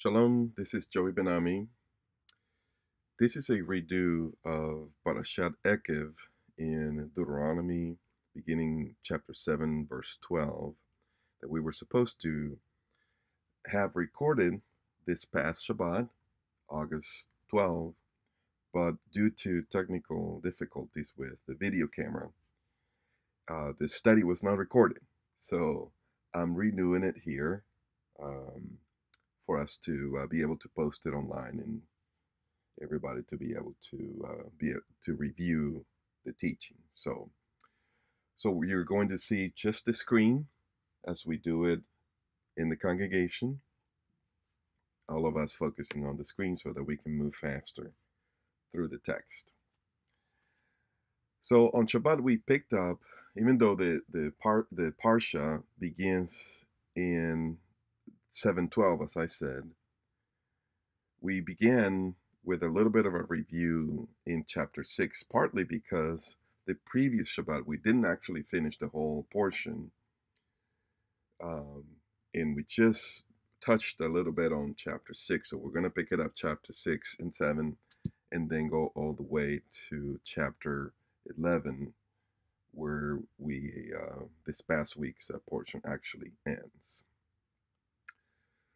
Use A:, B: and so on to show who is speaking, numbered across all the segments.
A: Shalom, this is Joey Benami. This is a redo of Parashat Ekev in Deuteronomy, beginning chapter 7, verse 12, that we were supposed to have recorded this past Shabbat, August 12, but due to technical difficulties with the video camera, the study was not recorded. So I'm redoing it here um, for us to be able to post it online and everybody to be able to review the teaching. So you're going to see just the screen as we do it in the congregation. All of us focusing on the screen so that we can move faster through the text. So on Shabbat we picked up, even though the parsha begins in 7:12, as I said, we began with a little bit of a review in chapter 6, partly because the previous Shabbat we didn't actually finish the whole portion, um, and we just touched a little bit on chapter 6. So we're going to pick it up chapter 6 and 7, and then go all the way to chapter 11, where this past week's portion actually ends.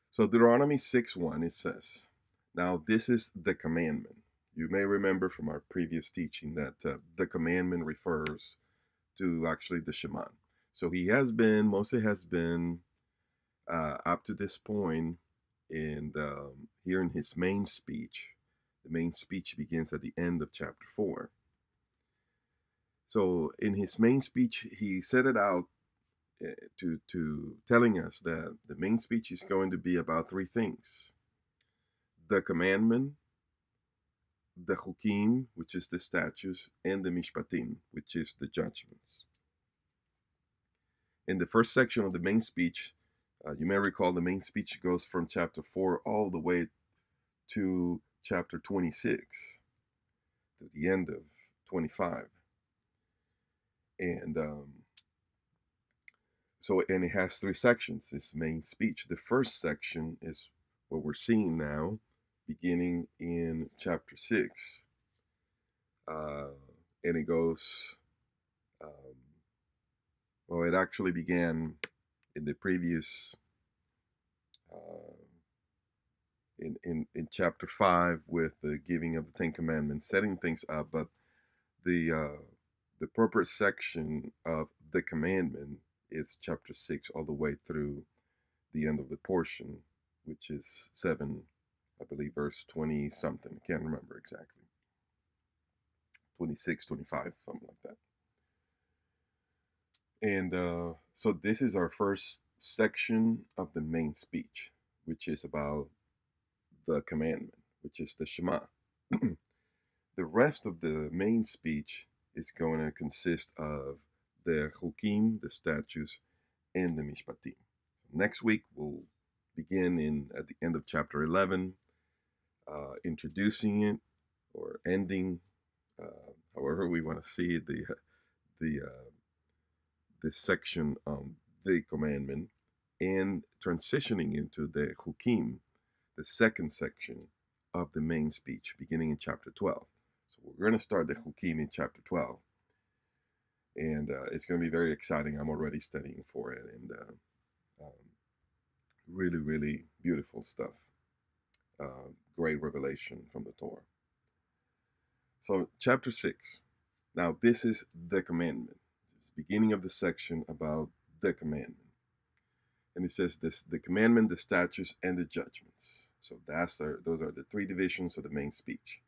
A: So Deuteronomy 6:1, it says, "Now this is the commandment." You may remember from our previous teaching that the commandment refers to actually the Shema. So Moses has been up to this point, and here in his main speech, the main speech begins at the end of chapter 4. So in his main speech, he set it out to telling us that the main speech is going to be about three things: the commandment, the chukim, which is the statutes, and the mishpatim, which is the judgments. In the first section of the main speech, you may recall the main speech goes from chapter 4 all the way to chapter 26, to the end of 25. And and it has three sections, this main speech. The first section is what we're seeing now, beginning in chapter 6. And it goes, it actually began in the previous, in chapter 5 with the giving of the Ten Commandments, setting things up. But the proper section of the commandment is chapter 6 all the way through the end of the portion, which is 7, I believe, verse 20 something. I can't remember exactly. 26, 25, something like that. And so this is our first section of the main speech, which is about the commandment, which is the Shema. The rest of the main speech is going to consist of the chukim, the statutes, and the mishpatim. Next week we'll begin at the end of chapter 11, introducing it or ending, however we want to see it, this section on the commandment, and transitioning into the chukim, the second section of the main speech, beginning in chapter 12. So we're going to start the chukim in chapter 12, and it's going to be very exciting. I'm already studying for it, and really, really beautiful stuff. Great revelation from the Torah. So chapter 6. Now this is the commandment. It's the beginning of the section about the commandment. And it says this: the commandment, the statutes, and the judgments. So those are the three divisions of the main speech,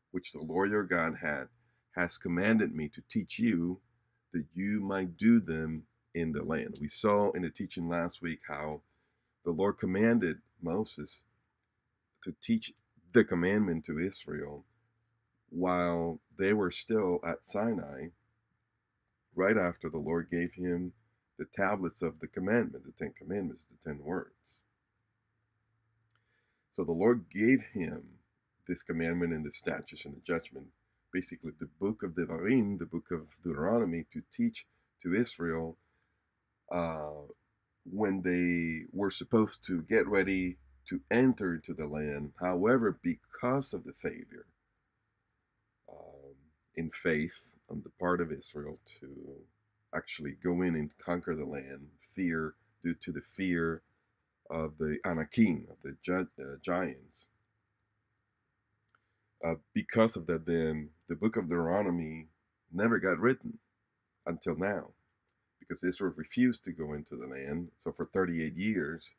A: which the Lord your God has commanded me to teach you, that you might do them in the land. We saw in the teaching last week how the Lord commanded Moses to teach the commandment to Israel while they were still at Sinai, right after the Lord gave him the tablets of the commandment, the 10 commandments, the 10 words. So the Lord gave him this commandment and the statutes and the judgment, basically the book of Devarim, the book of Deuteronomy, to teach to Israel when they were supposed to get ready to enter into the land. However, because of the failure um, in faith on the part of Israel to actually go in and conquer the land, fear due to the fear of the Anakim, of the giants. Because of that, then the book of Deuteronomy never got written until now, because Israel refused to go into the land. So for 38 years,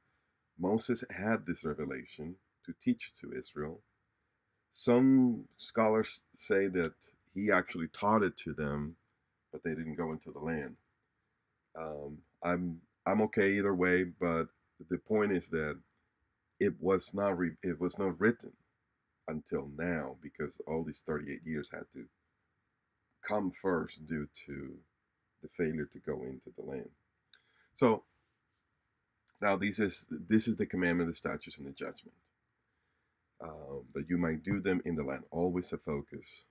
A: Moses had this revelation to teach to Israel. Some scholars say that he actually taught it to them, but they didn't go into the land. I'm okay either way, but the point is that it was not written until now, because all these 38 years had to come first due to the failure to go into the land. So now this is the commandment, the statutes, and the judgment, that you might do them in the land. Always a focus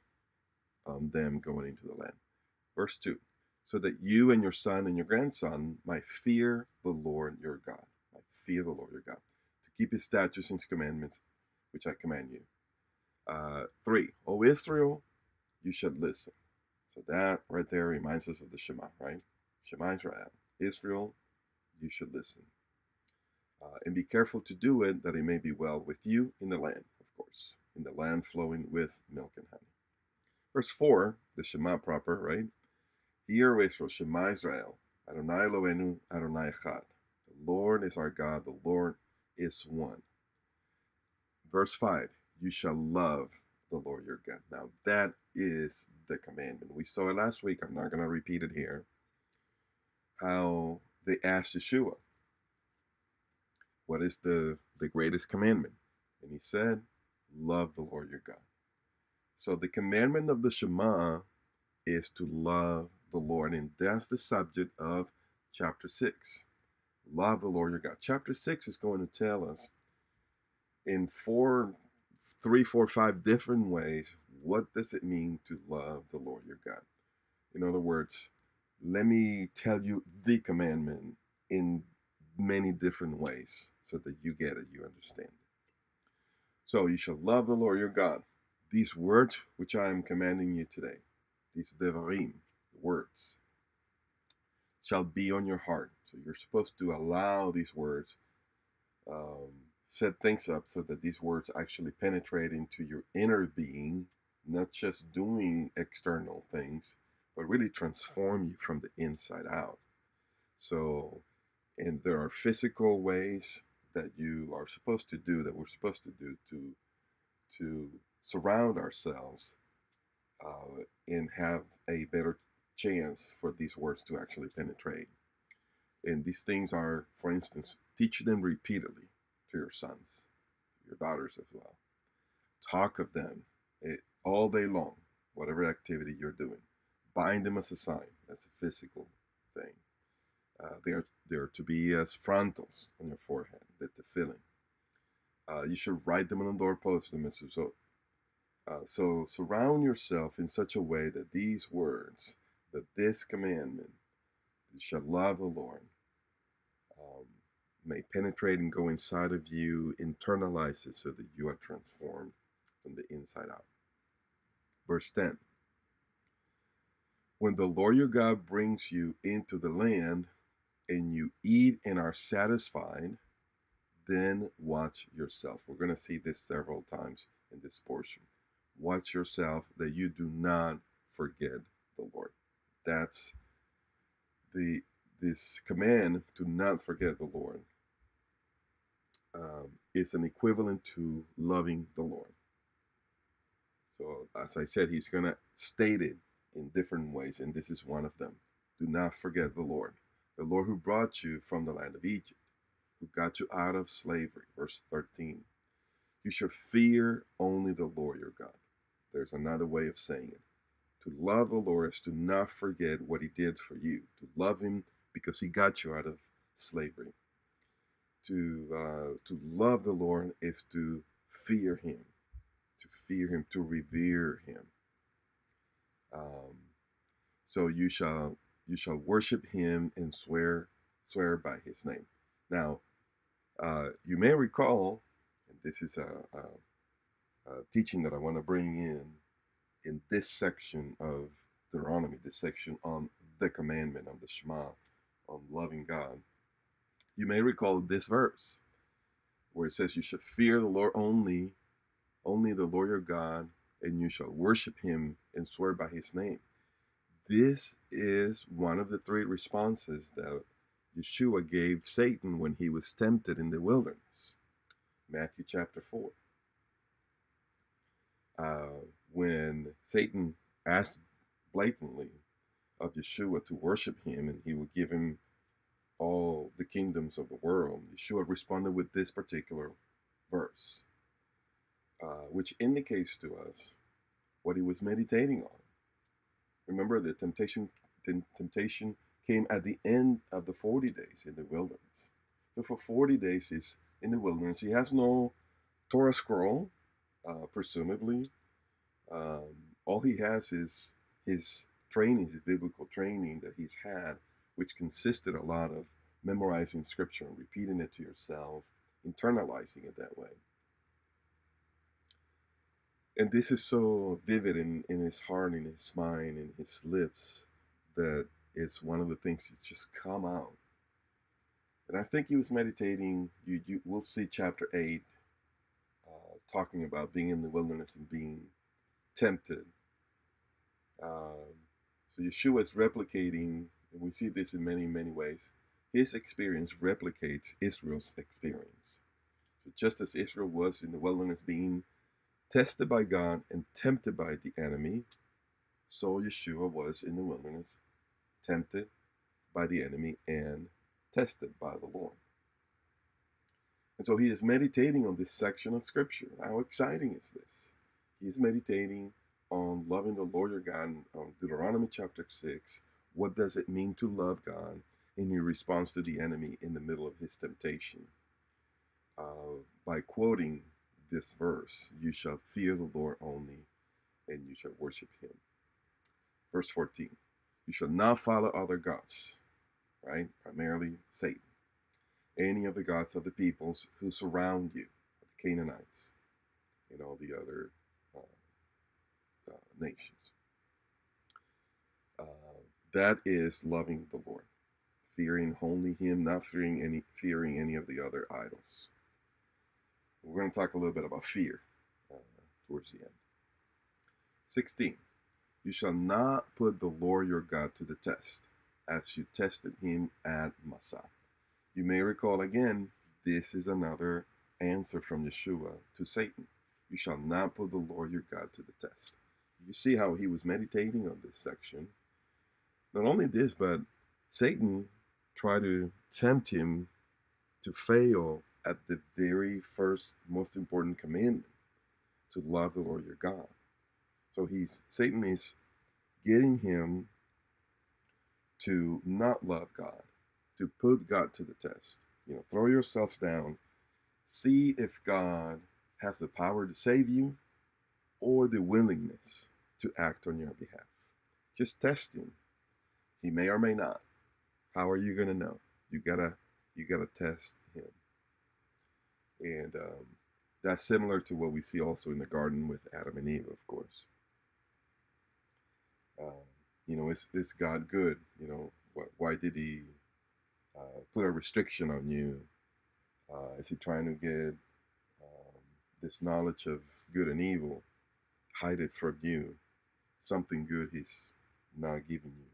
A: on them going into the land. Verse 2, so that you and your son and your grandson might fear the Lord your God. Might fear the Lord your God, to keep his statutes and his commandments, which I command you. 3, O Israel, you should listen. So that right there reminds us of the Shema, right? Shema Israel. Israel, you should listen. And be careful to do it, that it may be well with you in the land, of course, in the land flowing with milk and honey. Verse 4, the Shema proper, right? Hear, Israel, Shema Israel, Adonai Eloheinu, Adonai Echad. The Lord is our God, the Lord is one. Verse 5, you shall love the Lord your God. Now that is the commandment. We saw it last week. I'm not going to repeat it here. How they asked Yeshua, what is the greatest commandment? And he said, love the Lord your God. So the commandment of the Shema is to love the Lord. And that's the subject of chapter 6. Love the Lord your God. Chapter 6 is going to tell us in 3, 4, 5 different ways, what does it mean to love the Lord your God? In other words, let me tell you the commandment in many different ways so that you get it, you understand it. So you shall love the Lord your God. These words which I am commanding you today, these devarim, words, shall be on your heart. So you're supposed to allow these words, set things up so that these words actually penetrate into your inner being, not just doing external things, but really transform you from the inside out. So, and there are physical ways that you are supposed to do, that we're supposed to do to surround ourselves and have a better chance for these words to actually penetrate. And these things are, for instance, teach them repeatedly to your sons, to your daughters as well. Talk of them all day long, whatever activity you're doing. Bind them as a sign. That's a physical thing. They are to be as frontals on your forehead, the tefillin. You should write them on the doorpost, the mezuzot. So surround yourself in such a way that these words, that this commandment, you shall love the Lord, may penetrate and go inside of you, internalize it so that you are transformed from the inside out. Verse 10, when the Lord your God brings you into the land and you eat and are satisfied, then watch yourself. We're going to see this several times in this portion. Watch yourself that you do not forget the Lord. That's this command to not forget the Lord. Is an equivalent to loving the Lord. So as I said, he's going to state it in different ways, and this is one of them. Do not forget the Lord who brought you from the land of Egypt, who got you out of slavery. Verse 13. You should fear only the Lord your God. There's another way of saying it. To love the Lord is to not forget what he did for you. To love him because he got you out of slavery. To love the Lord is to fear him, to revere him. So you shall worship him and swear by his name. Now, you may recall this is a teaching that I want to bring in this section of Deuteronomy, this section on the commandment of the Shema, on loving God. You may recall this verse where it says, "You shall fear the Lord only the Lord your God, and you shall worship him and swear by his name." This is one of the three responses that Yeshua gave Satan when he was tempted in the wilderness. Matthew chapter 4. When Satan asked blatantly of Yeshua to worship him and he would give him all the kingdoms of the world, Yeshua responded with this particular verse, which indicates to us what he was meditating on. Remember, the temptation came at the end of the 40 days in the wilderness. So for 40 days he's in the wilderness. He has no Torah scroll, presumably. All he has is his training, his biblical training that he's had, which consisted a lot of memorizing scripture and repeating it to yourself, internalizing it that way. And this is so vivid in his heart, in his mind, in his lips, that it's one of the things that just come out. And I think he was meditating. You will see chapter 8 talking about being in the wilderness and being tempted. So Yeshua is replicating, and we see this in many, many ways. His experience replicates Israel's experience. So just as Israel was in the wilderness being tested by God and tempted by the enemy, so Yeshua was in the wilderness, tempted by the enemy and tested by the Lord. And so he is meditating on this section of scripture. How exciting is this? He is meditating on loving the Lord your God on Deuteronomy chapter 6. What does it mean to love God? And he responds to the enemy in the middle of his temptation by quoting this verse, "You shall fear the Lord only, and you shall worship him." Verse 14, "You shall not follow other gods," right? Primarily Satan. "Any of the gods of the peoples who surround you, the Canaanites, and all the other nations." That is loving the Lord, fearing only him, not fearing any of the other idols. We're going to talk a little bit about fear towards the end. 16, "You shall not put the Lord your God to the test, as you tested him at Massah." You may recall again, this is another answer from Yeshua to Satan. You shall not put the Lord your God to the test. You see how he was meditating on this section. Not only this, but Satan tried to tempt him to fail at the very first, most important commandment, to love the Lord your God. So Satan is getting him to not love God, to put God to the test. Throw yourself down. See if God has the power to save you or the willingness to act on your behalf. Just test him. He may or may not. How are you going to know? You gotta test him. And that's similar to what we see also in the garden with Adam and Eve, of course. Is God good? Why did he put a restriction on you? Is he trying to get this knowledge of good and evil, hide it from you? Something good he's not giving you.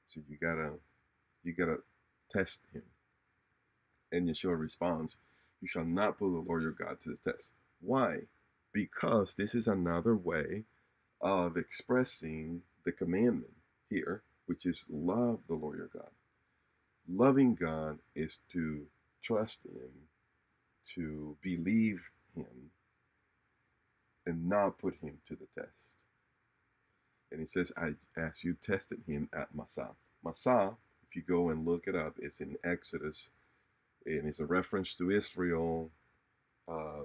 A: So you gotta test him. And Yeshua responds, "You shall not put the Lord your God to the test." Why? Because this is another way of expressing the commandment here, which is love the Lord your God. Loving God is to trust him, to believe him, and not put him to the test. And he says, as you tested him at Massah. Massah, if you go and look it up, it's in Exodus, and it's a reference to Israel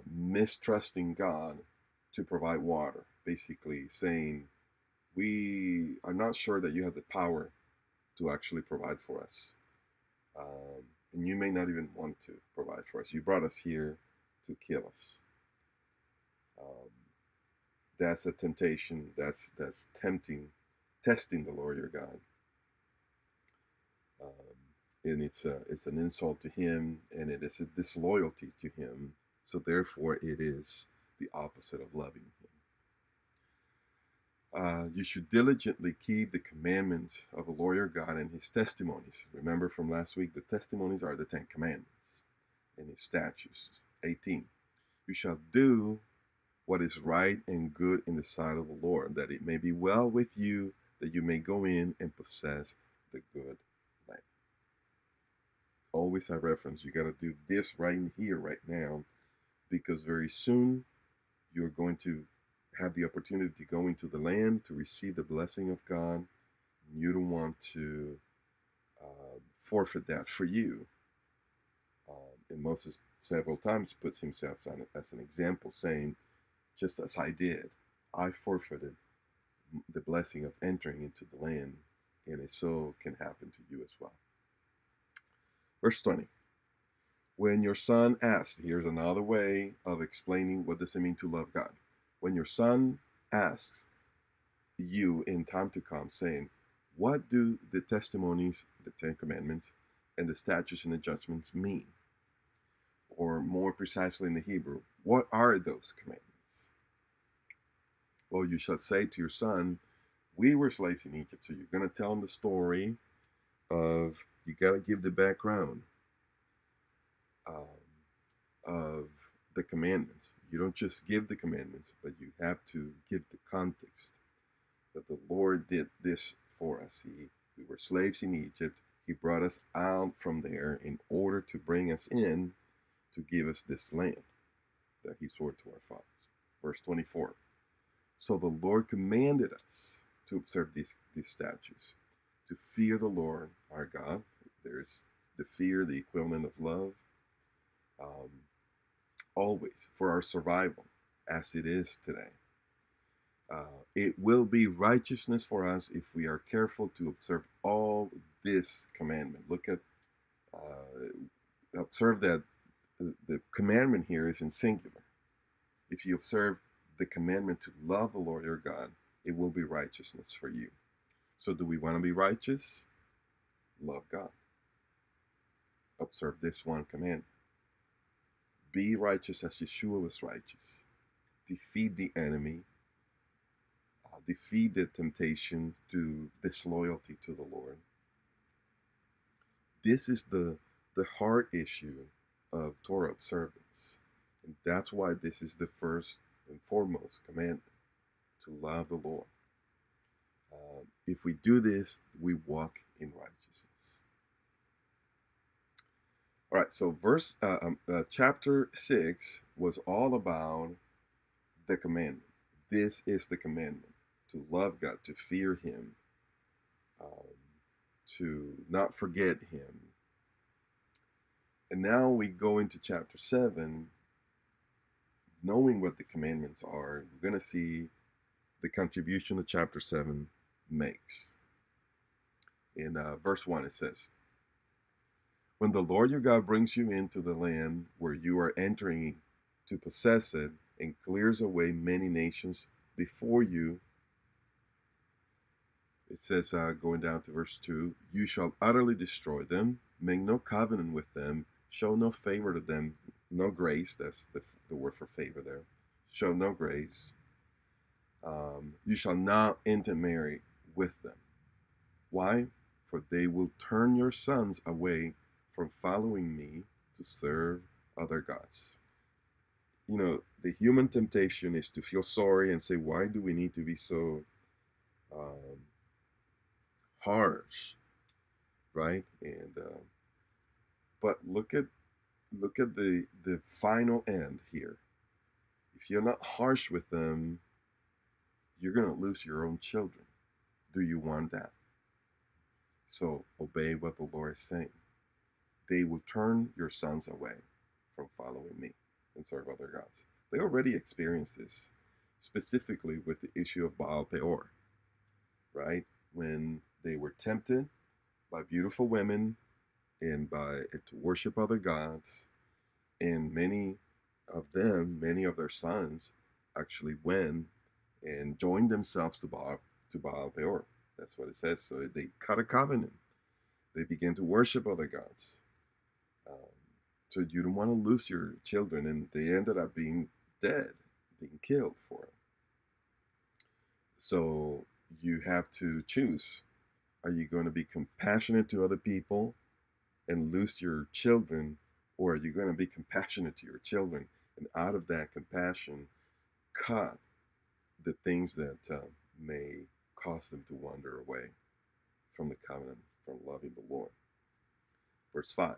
A: mistrusting God to provide water, basically saying, we are not sure that you have the power to actually provide for us. And you may not even want to provide for us. You brought us here to kill us. Um, that's a temptation. That's testing the Lord your God. And it's an insult to Him, and it is a disloyalty to Him. So therefore, it is the opposite of loving Him. You should diligently keep the commandments of the Lord your God and His testimonies. Remember from last week, the testimonies are the 10 commandments and His statutes. 18. You shall do what is right and good in the sight of the Lord, that it may be well with you, that you may go in and possess the good land. Always I reference, you got to do this right in here, right now, because very soon you're going to have the opportunity to go into the land to receive the blessing of God. You don't want to forfeit that for you. And Moses several times puts himself on it as an example, saying, just as I did, I forfeited the blessing of entering into the land, and it so can happen to you as well. Verse 20. When your son asks, here's another way of explaining what does it mean to love God. When your son asks you in time to come, saying, what do the testimonies, the 10 commandments, and the statutes and the judgments mean? Or more precisely in the Hebrew, what are those commandments? Well, you shall say to your son, we were slaves in Egypt. So you're going to tell him the story of, you got to give the background of the commandments. You don't just give the commandments, but you have to give the context that the Lord did this for us. We were slaves in Egypt. He brought us out from there in order to bring us in to give us this land that He swore to our fathers. Verse 24. So the Lord commanded us to observe these statutes, to fear the Lord our God. There's the fear, the equivalent of love, always for our survival, as it is today. It will be righteousness for us if we are careful to observe all this commandment. Look at, observe that the commandment here is in singular. If you observe the commandment to love the Lord your God, it will be righteousness for you. So do we want to be righteous? Love God. Observe this one commandment. Be righteous as Yeshua was righteous. Defeat the enemy. Defeat the temptation to disloyalty to the Lord. This is the heart issue of Torah observance. And that's why this is the first and foremost commandment, to love the Lord. If we do this, we walk in righteousness. All right, so chapter 6 was all about the commandment. This is the commandment, to love God, to fear Him, to not forget Him. And now we go into chapter 7, knowing what the commandments are. We're going to see the contribution that chapter 7 makes. In verse 1 it says, when the Lord your God brings you into the land where you are entering to possess it, and clears away many nations before you, it says, going down to verse 2, you shall utterly destroy them, make no covenant with them, show no favor to them, no grace, that's the word for favor there, show no grace. You shall not intermarry with them. Why? For they will turn your sons away from following me to serve other gods. You know, the human temptation is to feel sorry and say, why do we need to be so harsh, right? And but look at the final end here. If you're not harsh with them, you're going to lose your own children. Do you want that? So obey what the Lord is saying. They will turn your sons away from following me and serve other gods. They already experienced this, specifically with the issue of Baal Peor, right? When they were tempted by beautiful women and to worship other gods, and many of them, many of their sons, actually went and joined themselves to Baal Peor. That's what it says. So they cut a covenant. They began to worship other gods. Um, so you don't want to lose your children, and they ended up being dead, being killed for it. So you have to choose. Are you going to be compassionate to other people and lose your children, or are you going to be compassionate to your children and out of that compassion cut the things that may cause them to wander away from the covenant, from loving the Lord? Verse 5.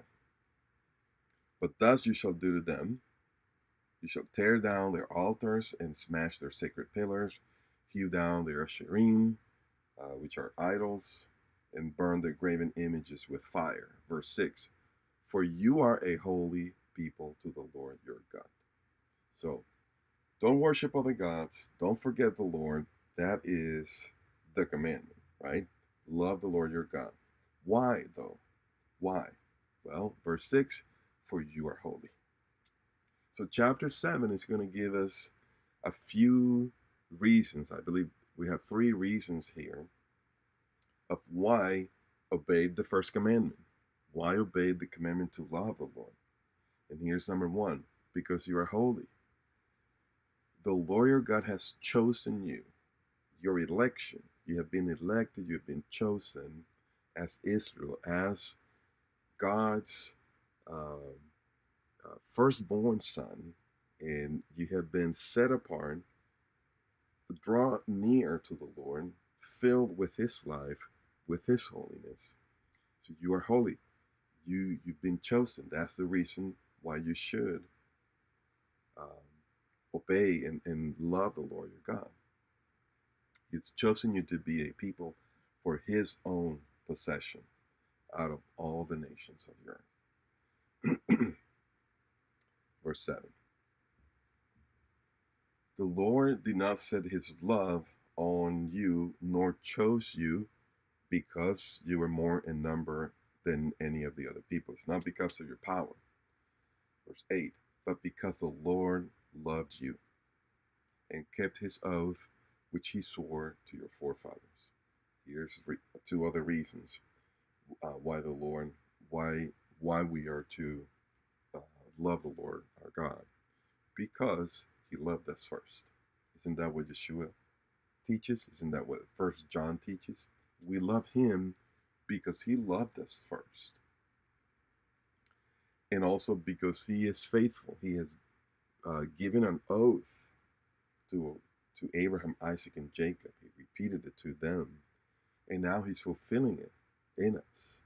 A: But thus you shall do to them: you shall tear down their altars and smash their sacred pillars, hew down their asherim, which are idols, and burn their graven images with fire. Verse 6. For you are a holy people to the Lord your God. So don't worship other gods. Don't forget the Lord. That is the commandment, right? Love the Lord your God. Why, though? Why? Well, verse 6, for you are holy. So chapter 7 is going to give us a few reasons. I believe we have 3 reasons here of why obeyed the first commandment. Why obeyed the commandment to love the Lord? And here's number 1, because you are holy. The Lord your God has chosen you, your election. You have been elected, you have been chosen as Israel, as God's firstborn son, and you have been set apart, draw near to the Lord, filled with his life, with his holiness. So you are holy. You've been chosen. That's the reason why you should um, obey and love the Lord your God. He's chosen you to be a people for his own possession out of all the nations of the earth. Verse 7. The Lord did not set his love on you, nor chose you because you were more in number than any of the other people. It's not because of your power. Verse 8. But because the Lord loved you and kept his oath which he swore to your forefathers. Here's 2 other reasons why the Lord, why we are to uh, love the Lord our God, because he loved us first. Isn't that what Yeshua teaches? Isn't that what First John teaches? We love him because he loved us first, and also because he is faithful. He has given an oath to Abraham, Isaac, and Jacob. He repeated it to them, and now he's fulfilling it in us.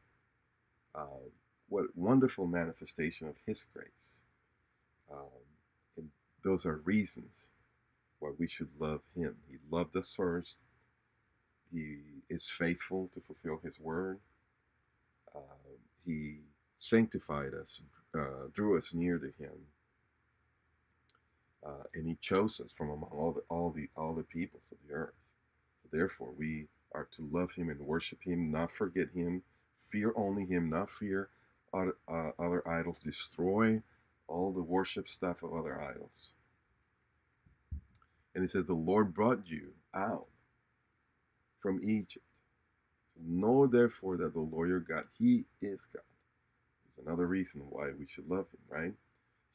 A: What wonderful manifestation of his grace. And those are reasons why we should love him. He loved us first. He is faithful to fulfill his word. He sanctified us, drew us near to him, and he chose us from among all the peoples of the earth. Therefore, we are to love him and worship him, not forget him, fear only him, not fear other idols, destroy all the worship stuff of other idols. And he says, the Lord brought you out from Egypt. So know therefore that the Lord your God, he is God. There's another reason why we should love him, right?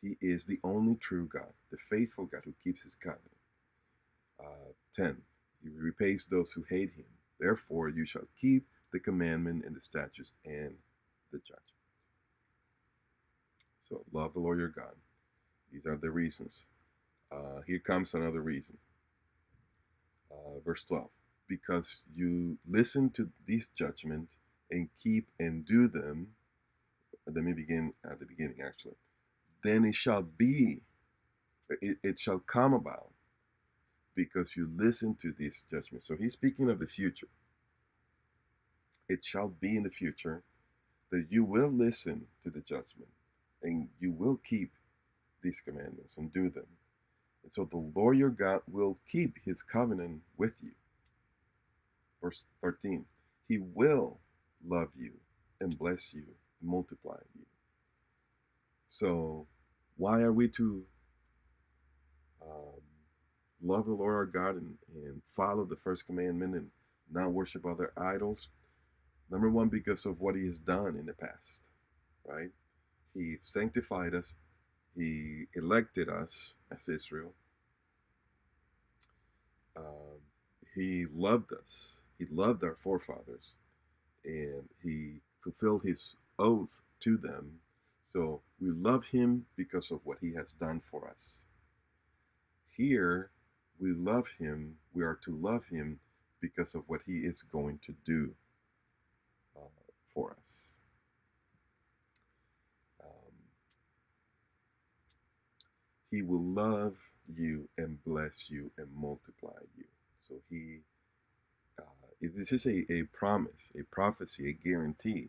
A: He is the only true God, the faithful God who keeps his covenant. 10. He repays those who hate him. Therefore, you shall keep the commandment and the statutes and the judgment. So, love the Lord your God. These are the reasons. Here comes another reason. Verse 12. Because you listen to these judgments and keep and do them. Let me begin at the beginning, actually. Then it shall be, it shall come about, because you listen to these judgments. So he's speaking of the future. It shall be in the future that you will listen to the judgment and you will keep these commandments and do them. And so the Lord your God will keep his covenant with you. Verse 13, he will love you and bless you and multiply you. So why are we to love the Lord our God and follow the first commandment and not worship other idols. Number one, because of what he has done in the past, right? He sanctified us. He elected us as Israel. Um, he loved us. He loved our forefathers, and he fulfilled his oath to them. So we love him because of what he has done for us. Here, we love him. We are to love him because of what he is going to do for us. Um, he will love you and bless you and multiply you. So this is a promise, a prophecy, a guarantee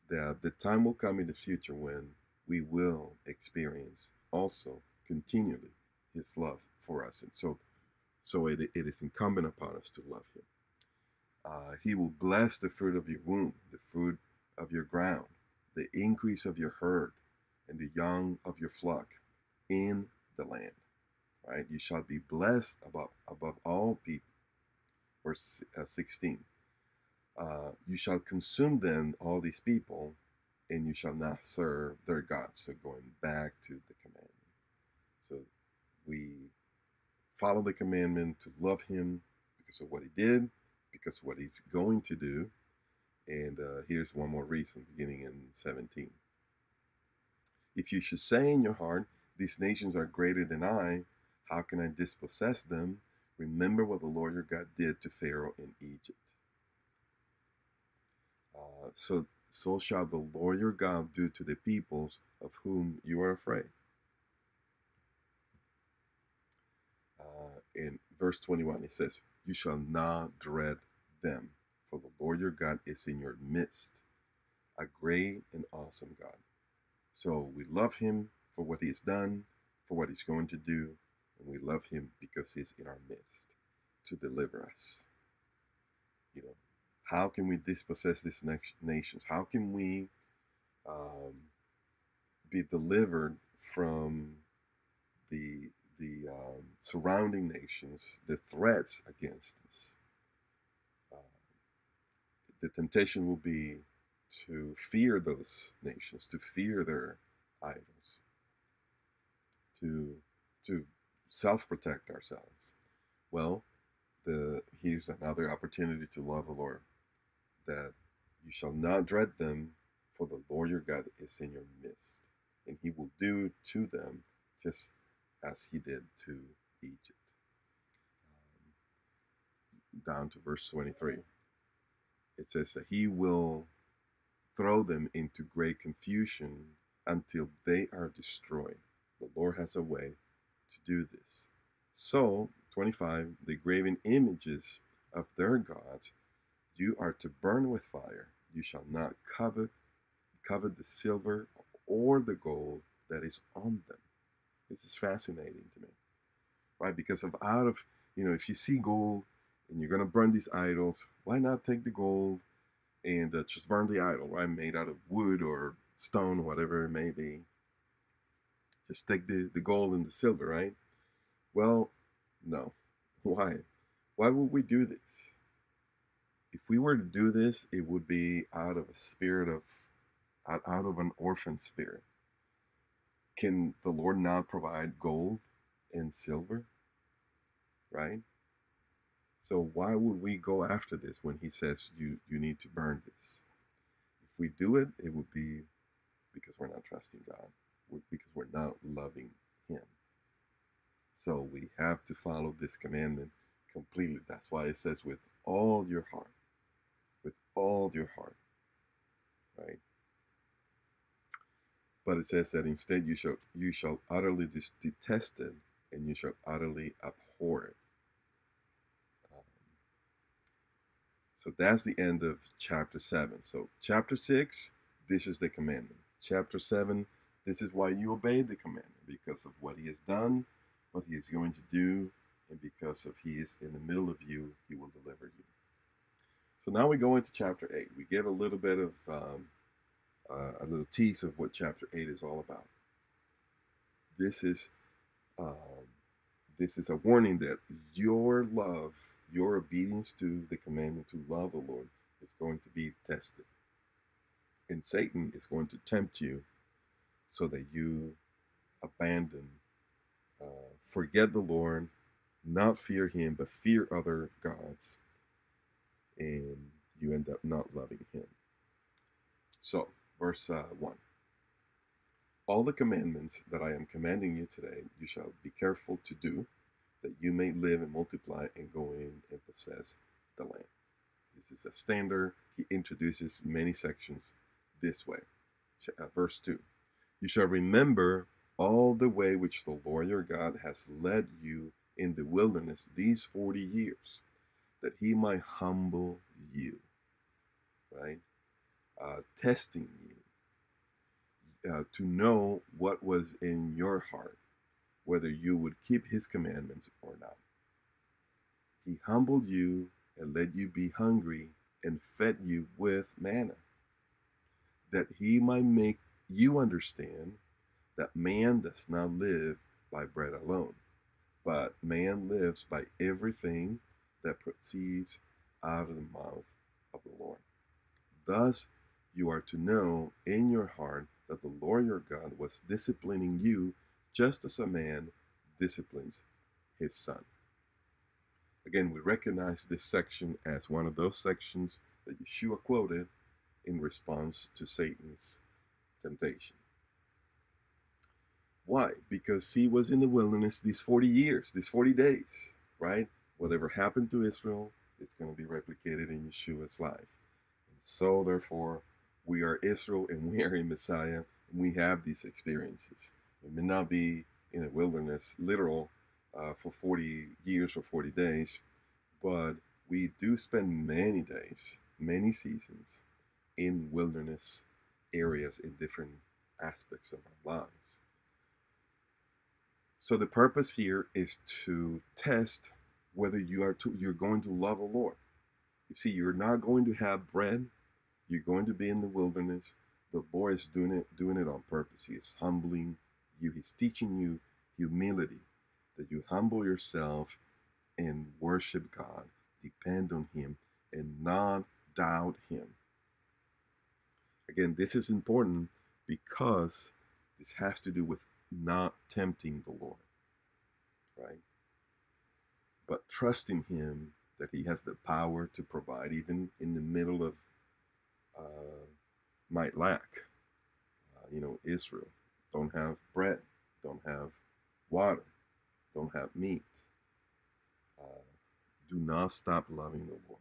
A: that the time will come in the future when we will experience also continually his love for us. And so it is incumbent upon us to love him. He will bless the fruit of your womb, the fruit of your ground, the increase of your herd, and the young of your flock in the land. Right? You shall be blessed above all people. Verse 16. You shall consume then all these people, and you shall not serve their gods. So going back to the commandment. So we follow the commandment to love him because of what he did, because of what he's going to do. And here's one more reason, beginning in 17. If you should say in your heart, these nations are greater than I, how can I dispossess them? Remember what the Lord your God did to Pharaoh in Egypt. So shall the Lord your God do to the peoples of whom you are afraid. In verse 21, it says, you shall not dread them, for the Lord your God is in your midst, a great and awesome God. So we love him for what he has done, for what he's going to do, and we love him because he's in our midst to deliver us. You know, how can we dispossess these nations? How can we be delivered from the surrounding nations, the threats against us? The temptation will be to fear those nations, to fear their idols, to self-protect ourselves. Well, here's another opportunity to love the Lord, that you shall not dread them, for the Lord your God is in your midst, and he will do to them just as he did to Egypt. Down to verse 23. It says that he will throw them into great confusion until they are destroyed. The Lord has a way to do this. So, 25, the graven images of their gods you are to burn with fire. You shall not covet the silver or the gold that is on them. This is fascinating to me, right? Because if you see gold and you're going to burn these idols, why not take the gold and just burn the idol, right? Made out of wood or stone, whatever it may be. Just take the gold and the silver, right? Well, no. Why? Why would we do this? If we were to do this, it would be out of a spirit of, out of an orphan spirit. Can the Lord not provide gold and silver? Right? So why would we go after this when he says you need to burn this? If we do it, it would be because we're not trusting God, because we're not loving him. So we have to follow this commandment completely. That's why it says with all your heart. With all your heart. Right? But it says that instead you shall utterly detest it, and you shall utterly abhor it. So that's the end of chapter 7. So chapter 6, this is the commandment. Chapter 7, this is why you obey the commandment, because of what he has done, what he is going to do, and because of he is in the middle of you, he will deliver you. So now we go into chapter 8. We give a little bit of a little tease of what chapter 8 is all about. This is This is a warning that your love, your obedience to the commandment to love the Lord is going to be tested. And Satan is going to tempt you so that you abandon, forget the Lord, not fear him, but fear other gods, and you end up not loving him. So, verse 1. All the commandments that I am commanding you today, you shall be careful to do, that you may live and multiply and go in and possess the land. This is a standard. He introduces many sections this way. Verse 2. You shall remember all the way which the Lord your God has led you in the wilderness these 40 years, that he might humble you, right? Testing you to know what was in your heart, whether you would keep his commandments or not. He humbled you and let you be hungry and fed you with manna, that he might make you understand that man does not live by bread alone, but man lives by everything that proceeds out of the mouth of the Lord. Thus, you are to know in your heart that the Lord your God was disciplining you just as a man disciplines his son. Again, we recognize this section as one of those sections that Yeshua quoted in response to Satan's temptation. Why? Because he was in the wilderness these 40 years, these 40 days, right? Whatever happened to Israel, it's going to be replicated in Yeshua's life. And so, therefore, we are Israel and we are in Messiah, and we have these experiences. We may not be in a wilderness, literal, for 40 years or 40 days, but we do spend many days, many seasons in wilderness areas in different aspects of our lives. So the purpose here is to test whether you're going to love the Lord. You see, you're not going to have bread. You're going to be in the wilderness. The Lord is doing it on purpose. He is humbling you. He's teaching you humility, that you humble yourself and worship God, depend on him, and not doubt him. Again, this is important because this has to do with not tempting the Lord, right? But trusting him that he has the power to provide even in the middle of might lack. Israel don't have bread, don't have water, don't have meat. Do not stop loving the Lord.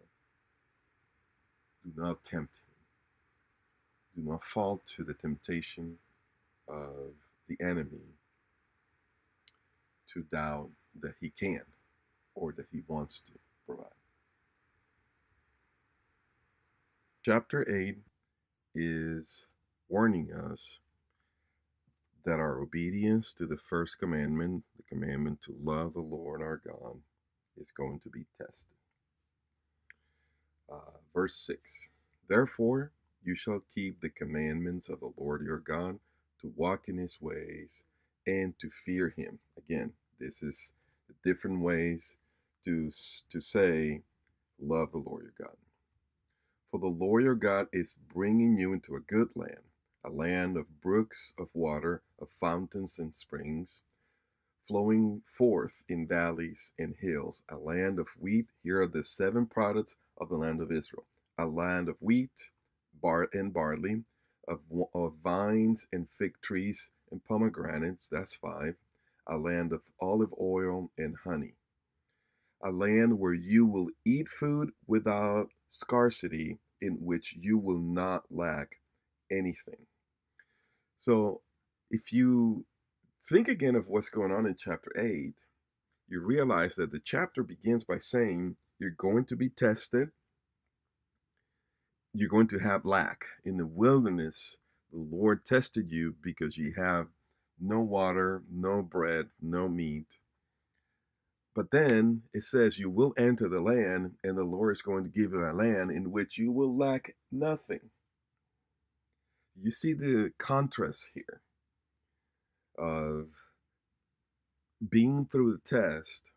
A: Do not tempt him. Do not fall to the temptation of the enemy to doubt that he can or that he wants to provide. Chapter 8 is warning us that our obedience to the first commandment, the commandment to love the Lord our God, is going to be tested. Verse 6. Therefore, you shall keep the commandments of the Lord your God, to walk in his ways and to fear him. Again, this is the different ways to say, love the Lord your God. For the Lord your God is bringing you into a good land, a land of brooks of water, of fountains and springs, flowing forth in valleys and hills, a land of wheat. Here are the 7 products of the land of Israel: a land of wheat, and barley, of vines and fig trees and pomegranates, that's 5, a land of olive oil and honey, a land where you will eat food without scarcity, in which you will not lack anything. So if you think again of what's going on in chapter 8, you realize that the chapter begins by saying you're going to be tested, you're going to have lack. In the wilderness, the Lord tested you because you have no water, no bread, no meat. But then it says you will enter the land, and the Lord is going to give you a land in which you will lack nothing. You see the contrast here of being through the test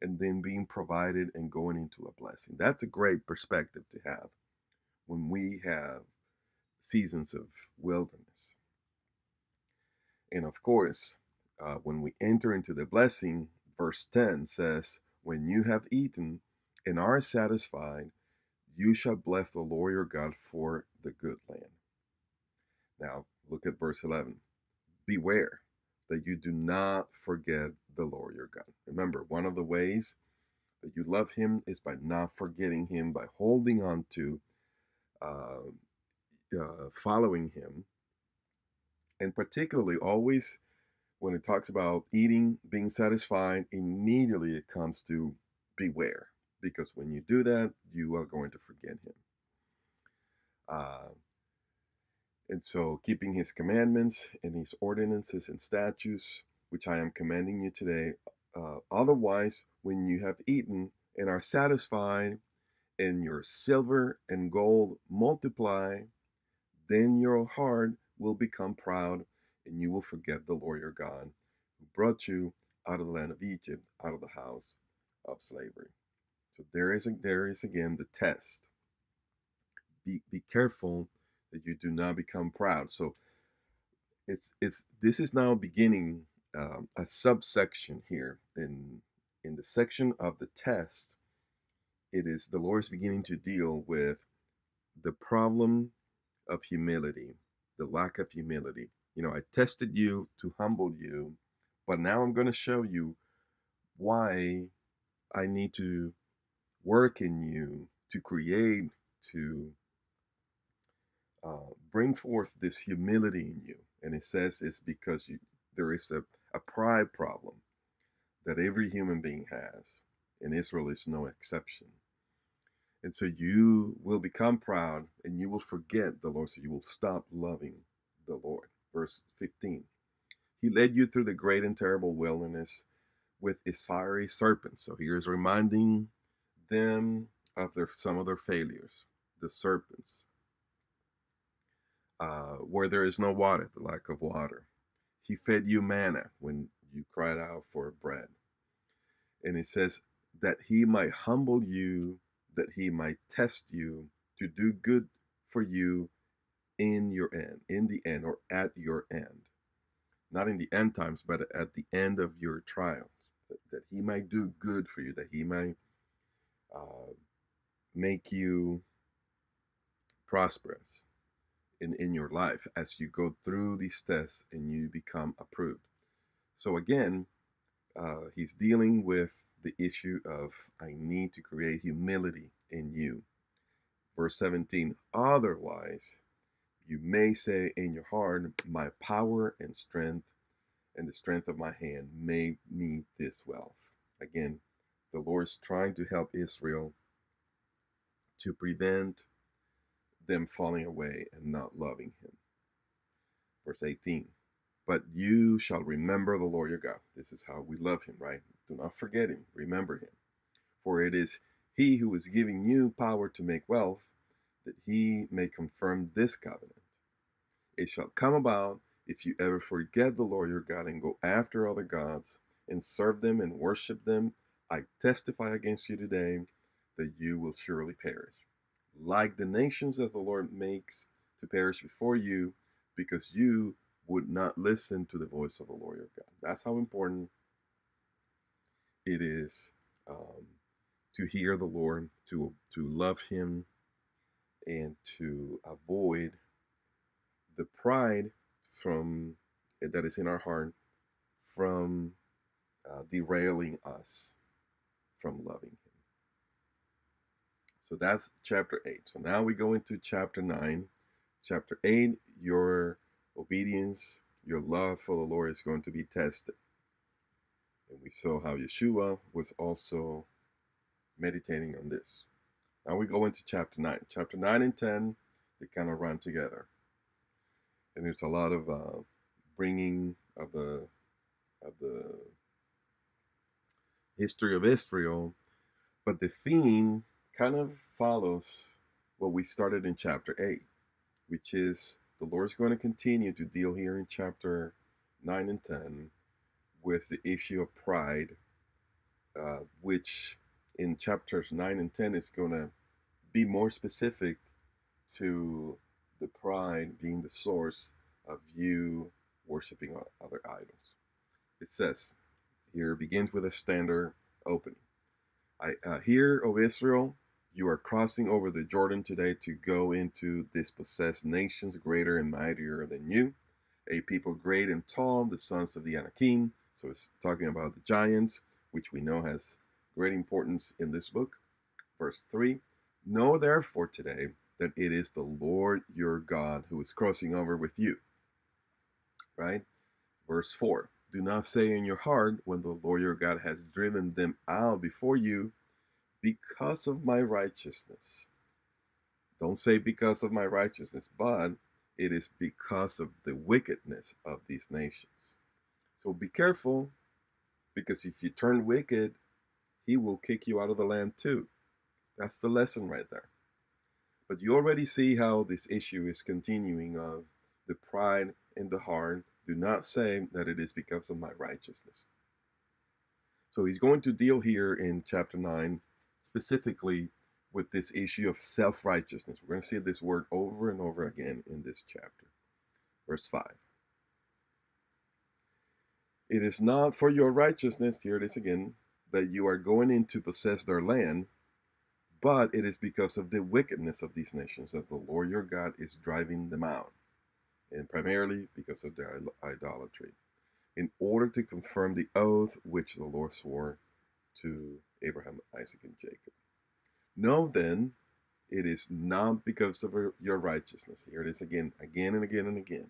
A: and then being provided and going into a blessing. That's a great perspective to have when we have seasons of wilderness. And of course, when we enter into the blessing, verse 10 says, "When you have eaten and are satisfied, you shall bless the Lord your God for the good land." Now, look at verse 11. "Beware that you do not forget the Lord your God." Remember, one of the ways that you love him is by not forgetting him, by holding on to, uh, following him, and particularly always when it talks about eating, being satisfied, immediately it comes to beware, because when you do that, you are going to forget him. Uh, and so, keeping his commandments and his ordinances and statutes, which I am commanding you today, otherwise, when you have eaten and are satisfied, and your silver and gold multiply, then your heart will become proud, and you will forget the Lord your God, who brought you out of the land of Egypt, out of the house of slavery. So there is again the test. Be careful that you do not become proud. So it's this is now beginning a subsection here in the section of the test. It is the Lord is beginning to deal with the problem of humility, the lack of humility. I tested you to humble you, but now I'm going to show you why I need to work in you to create, to bring forth this humility in you. And it says it's because there is a pride problem that every human being has, and Israel is no exception. And so you will become proud and you will forget the Lord. So you will stop loving the Lord. Verse 15. "He led you through the great and terrible wilderness with his fiery serpents." So here's reminding them of some of their failures. The serpents, where there is no water, the lack of water. "He fed you manna when you cried out for bread." And it says that he might humble you, that he might test you, to do good for you in your end, in the end, or at your end. Not in the end times, but at the end of your trials. That he might do good for you, that he might uh, make you prosperous in your life as you go through these tests and you become approved. So again, he's dealing with the issue of I need to create humility in you. Verse 17, "Otherwise, you may say in your heart, my power and strength and the strength of my hand made me this wealth." Again, the Lord's trying to help Israel to prevent them falling away and not loving him. Verse 18, "But you shall remember the Lord your God." This is how we love him, right? Do not forget him. Remember him. "For it is he who is giving you power to make wealth, that he may confirm this covenant. It shall come about, if you ever forget the Lord your God and go after other gods and serve them and worship them, I testify against you today that you will surely perish, like the nations as the Lord makes to perish before you, because you would not listen to the voice of the Lord your God." That's how important it is um, to hear the Lord, to love him, and to avoid the pride from that is in our heart from derailing us from loving him. So that's chapter 8. So now we go into chapter 9. Chapter 8, your obedience, your love for the Lord is going to be tested. And we saw how Yeshua was also meditating on this. Now we go into chapter 9. Chapter 9 and 10, they kind of run together. And there's a lot of bringing of the history of Israel, but the theme kind of follows what we started in chapter 8, which is the Lord's going to continue to deal here in chapter 9 and 10 with the issue of pride, which in chapters 9 and 10 is going to be more specific to the pride being the source of you worshiping other idols. It says, here begins with a standard opening. Hear, O Israel, you are crossing over the Jordan today to go into dispossessed nations greater and mightier than you, a people great and tall, the sons of the Anakim. So it's talking about the giants, which we know has great importance in this book. Verse 3, know therefore today that it is the Lord your God who is crossing over with you. Right? Verse 4, do not say in your heart when the Lord your God has driven them out before you, because of my righteousness. Don't say because of my righteousness, but it is because of the wickedness of these nations. So be careful, because if you turn wicked, he will kick you out of the land too. That's the lesson right there. But you already see how this issue is continuing of the pride in the heart. Do not say that it is because of my righteousness. So he's going to deal here in chapter 9 specifically with this issue of self-righteousness. We're going to see this word over and over again in this chapter. Verse 5. It is not for your righteousness, here it is again, that you are going in to possess their land, but it is because of the wickedness of these nations that the Lord your God is driving them out, and primarily because of their idolatry, in order to confirm the oath which the Lord swore to Abraham, Isaac, and Jacob. Know then, it is not because of your righteousness. Here it is again and again and again.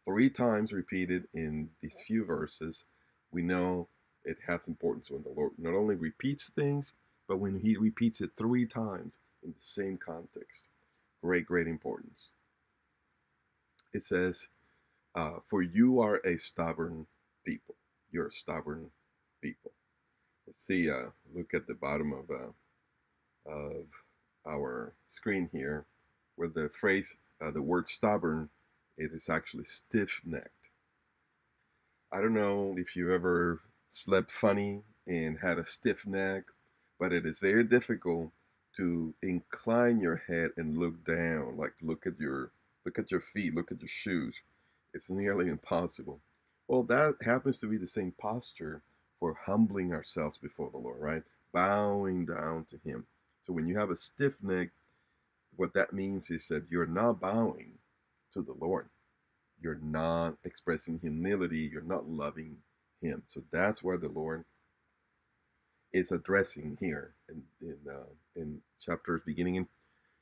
A: 3 times repeated in these few verses. We know it has importance when the Lord not only repeats things, but when he repeats it 3 times in the same context. Great importance. It says, for you are a stubborn people. You're a stubborn people. Let's see, look at the bottom of our screen here, where the phrase, the word stubborn, it is actually stiff-necked. I don't know if you ever slept funny and had a stiff neck, but it is very difficult to incline your head and look down, like look at your feet, look at your shoes. It's nearly impossible. Well, that happens to be the same posture for humbling ourselves before the Lord, right? Bowing down to him. So when you have a stiff neck, what that means is that you're not bowing to the Lord. You're not expressing humility. You're not loving him. So that's where the Lord is addressing here in chapters beginning in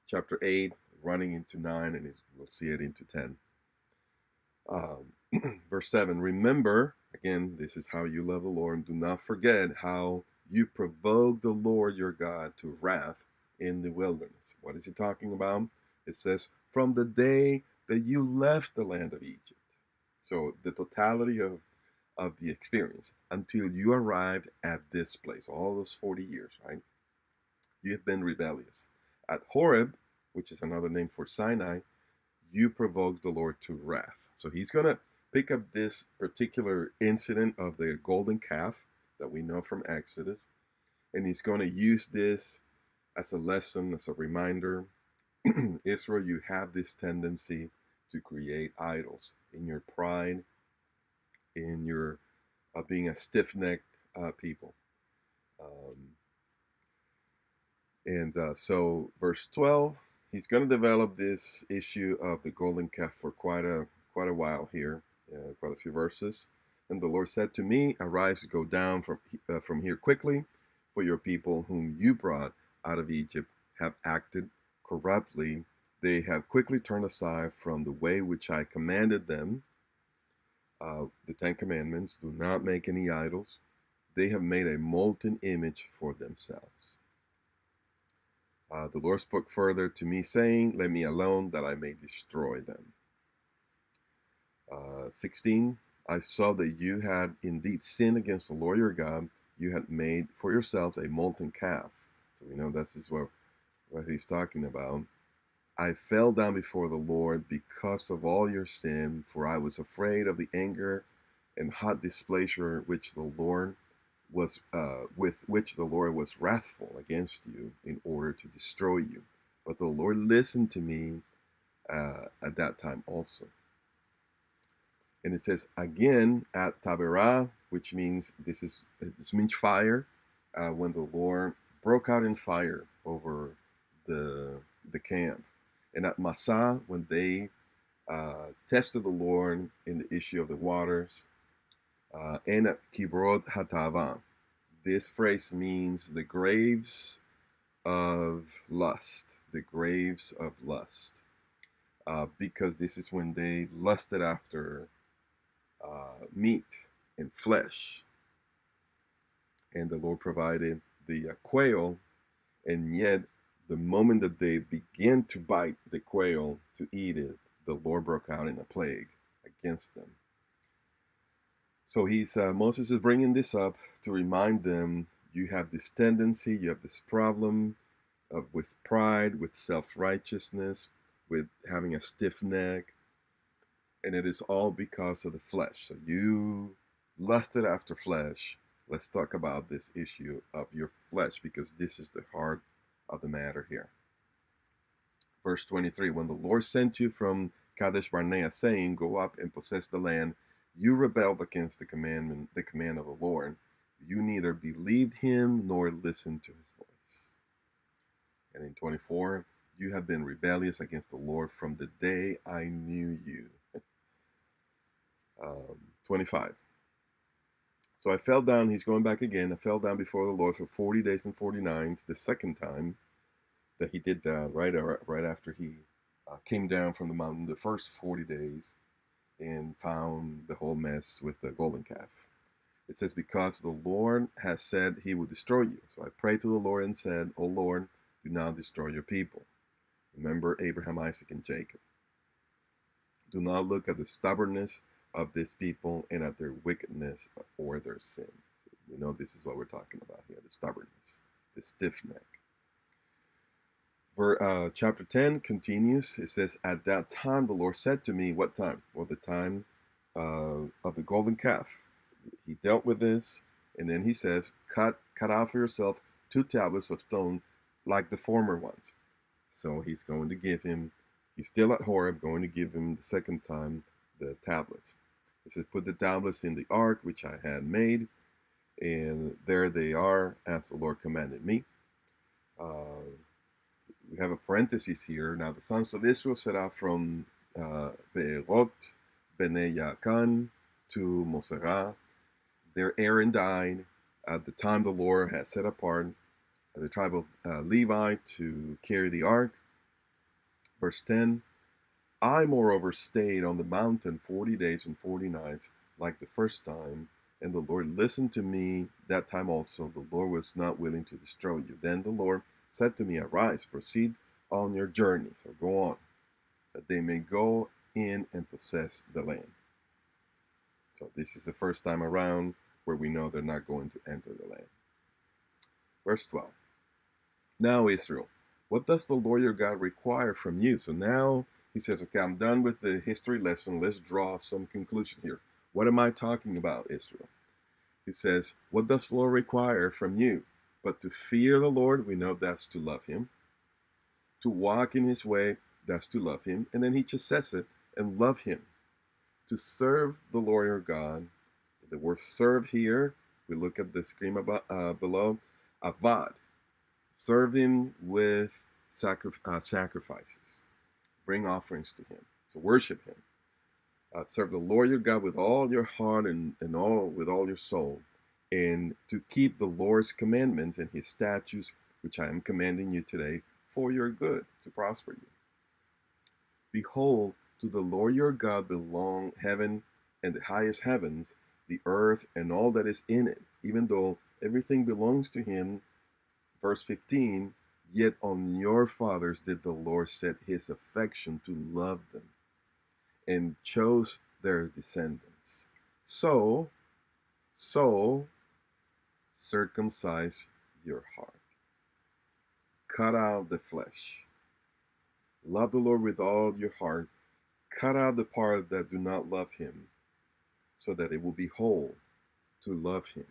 A: chapter 8, running into 9, and we'll see it into 10. Verse 7, remember, again, this is how you love the Lord, and do not forget how you provoked the Lord your God to wrath in the wilderness. What is he talking about? It says, from the day that you left the land of Egypt. So the totality of the experience until you arrived at this place, all those 40 years, right? You have been rebellious. At Horeb, which is another name for Sinai, you provoked the Lord to wrath. So he's going to pick up this particular incident of the golden calf that we know from Exodus, and he's going to use this as a lesson, as a reminder. Israel, you have this tendency to create idols in your pride, in your being a stiff-necked people. So verse 12, he's going to develop this issue of the golden calf for quite a while here, quite a few verses. And the Lord said to me, arise, go down from here quickly, for your people whom you brought out of Egypt have acted corruptly. They have quickly turned aside from the way which I commanded them, the 10 commandments. Do not make any idols. They have made a molten image for themselves. The Lord spoke further to me, saying, let me alone, that I may destroy them. 16, I saw that you had indeed sinned against the Lord your God. You had made for yourselves a molten calf. So we know this is what he's talking about. I fell down before the Lord because of all your sin, for I was afraid of the anger and hot displeasure which the Lord was with which the Lord was wrathful against you in order to destroy you. But the Lord listened to me at that time also. And it says again at Taberah, which means this means fire, when the Lord broke out in fire over the camp, and at Massah when they tested the Lord in the issue of the waters, and at Kibrot Hatava. This phrase means the graves of lust, the graves of lust, because this is when they lusted after meat and flesh, and the Lord provided the quail, and yet the moment that they began to bite the quail to eat it, the Lord broke out in a plague against them. So Moses is bringing this up to remind them, you have this tendency, you have this problem with pride, with self-righteousness, with having a stiff neck, and it is all because of the flesh. So you lusted after flesh. Let's talk about this issue of your flesh, because this is the heart of the matter here. Verse 23, when the Lord sent you from Kadesh Barnea, saying, go up and possess the land, you rebelled against the command of the Lord. You neither believed him nor listened to his voice. And in 24, you have been rebellious against the Lord from the day I knew you. 25. So I fell down, he's going back again, I fell down before the Lord for 40 days and 40 nights, the second time that he did that, right after he came down from the mountain, the first 40 days, and found the whole mess with the golden calf. It says, because the Lord has said he will destroy you. So I prayed to the Lord and said, O Lord, do not destroy your people. Remember Abraham, Isaac, and Jacob. Do not look at the stubbornness of this people and at their wickedness or their sin. So we know this is what we're talking about here, the stubbornness, the stiff neck. Chapter 10 continues. It says, at that time the Lord said to me, what time? Well, the time of the golden calf. He dealt with this, and then he says, cut out for yourself 2 tablets of stone like the former ones. So he's going to give him, he's still at Horeb, going to give him the second time the tablets. He says, put the tablets in the ark which I had made, and there they are, as the Lord commanded me. We have a parenthesis here. Now the sons of Israel set out from Be'erot, Bnei Yaakan to Moserah. There Aaron died at the time the Lord had set apart the tribe of Levi to carry the ark. Verse 10, I moreover stayed on the mountain 40 days and 40 nights like the first time, and the Lord listened to me that time also. The Lord was not willing to destroy you. Then the Lord said to me, arise, proceed on your journey. So go on, that they may go in and possess the land. So this is the first time around where we know they're not going to enter the land. Verse 12. Now Israel, what does the Lord your God require from you? So now he says, okay, I'm done with the history lesson. Let's draw some conclusion here. What am I talking about, Israel? He says, what does the Lord require from you? But to fear the Lord, we know that's to love him. To walk in his way, that's to love him. And then he just says it, and love him. To serve the Lord your God. The word serve here, we look at the screen below, avad. Serve him with sacrifices. Bring offerings to him. So worship him. Serve the Lord your God with all your heart and with all your soul, and to keep the Lord's commandments and his statutes, which I am commanding you today, for your good, to prosper you. Behold, to the Lord your God belong heaven and the highest heavens, the earth and all that is in it, even though everything belongs to him. Verse 15, yet on your fathers did the Lord set his affection to love them, and chose their descendants. So circumcise your heart. Cut out the flesh. Love the Lord with all your heart. Cut out the part that do not love him. so that it will be whole to love him.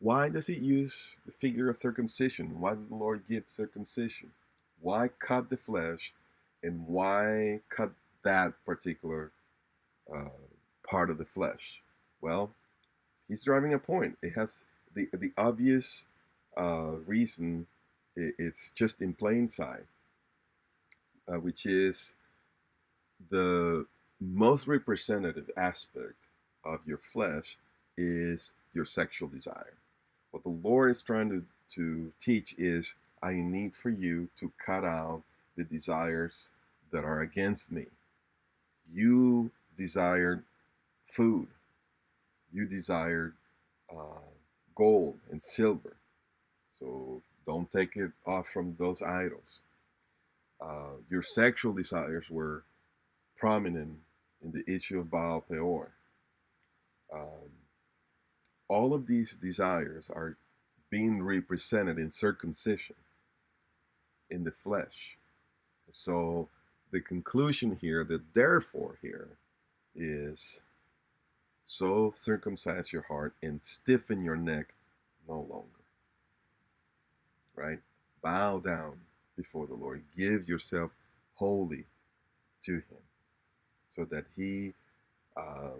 A: Why does it use the figure of circumcision? Why did the Lord give circumcision? Why cut the flesh, and why cut that particular uh, part of the flesh? Well, he's driving a point. It has the obvious reason. It's just in plain sight, which is the most representative aspect of your flesh is your sexual desire. What the Lord is trying to teach is, I need for you to cut out the desires that are against me. You desired food. You desired uh, gold and silver. So don't take it off from those idols. Your sexual desires were prominent in the issue of Baal Peor. Um, all of these desires are being represented in circumcision in the flesh. So the conclusion here, the therefore here, is so circumcise your heart and stiffen your neck no longer. Right? Bow down before the Lord. Give yourself wholly to Him, so that He uh,